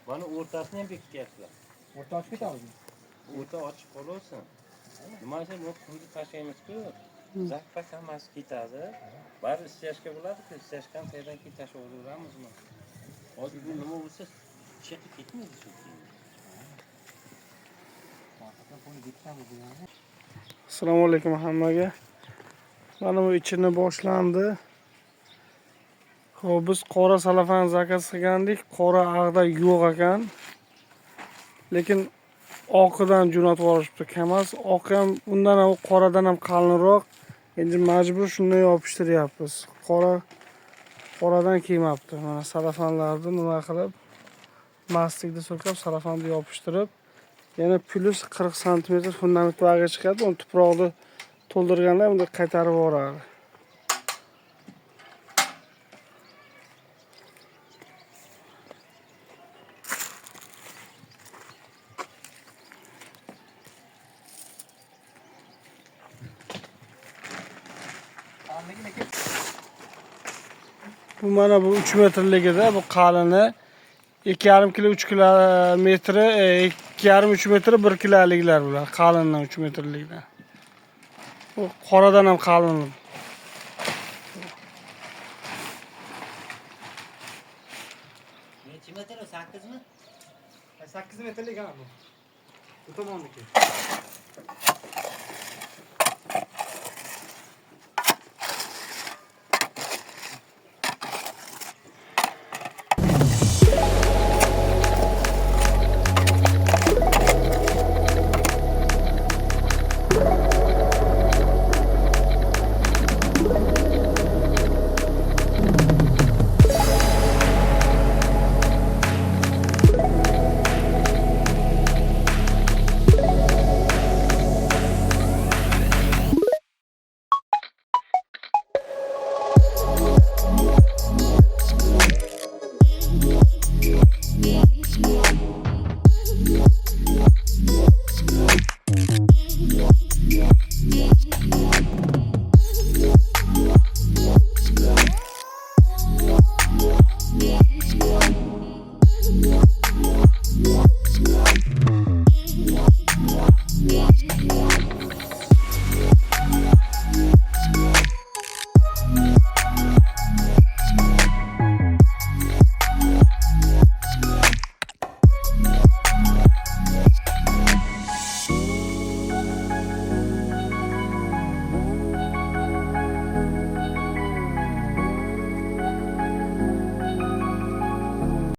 Bana o'rtasini ham bekityapsizlar. O'rta ochib ketamiz. O'rta ochiq qolaversin. Nima uchun bu qumni tashlaymiz-ku? Zakpak hammasi ketadi. Bari istashga bo'ladi-ku, istashgan saydan keyin tashlaveramizmi? Hozir bu nima bo'lsa, chiqib ketmaydi shu keyin. Assalomu alaykum hammaga. Mana bu ichini boshlandi. Xo'p, biz qora salafan zakaz qilgandik. Qora ag'da yo'q ekan. Lekin oqidan jo'natib yuborishibdi. Kamas oqi ham undan ham qoradan ham qalinroq. Endi majbur shunday yopishtiryapmiz. Qoradan kelmabdi. Mana salafanlarni nima qilib mastikda so'kib salafanni yopishtirib, yana plus 40 sm fundament bag'i chiqadi. Uni tuproqni to'ldirganda uni qaytarib yuboradi. Bu mana bu 3 metrligida, bu qalini 2,5 kilo 3 kilometri, 2,5-3 metr 1 kiloliklar bular. Qalindan 3 metrlikdan. Bu qoradan ham qalin. Necha metr? 8 mi? 8 metrlik ha bu. Bu tomonniki.